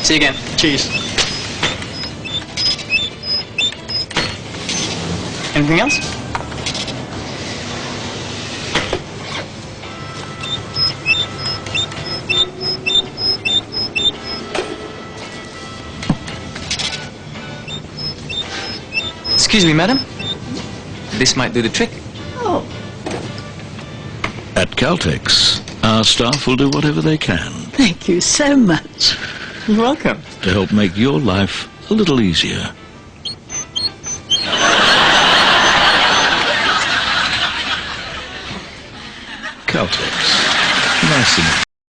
See you again. Cheers. Anything else? Excuse me, madam. This might do the trick. Oh, At Caltex, our staff will do whatever they can thank you so much. You're welcome. to help make your life a little easier. Caltex. Nice and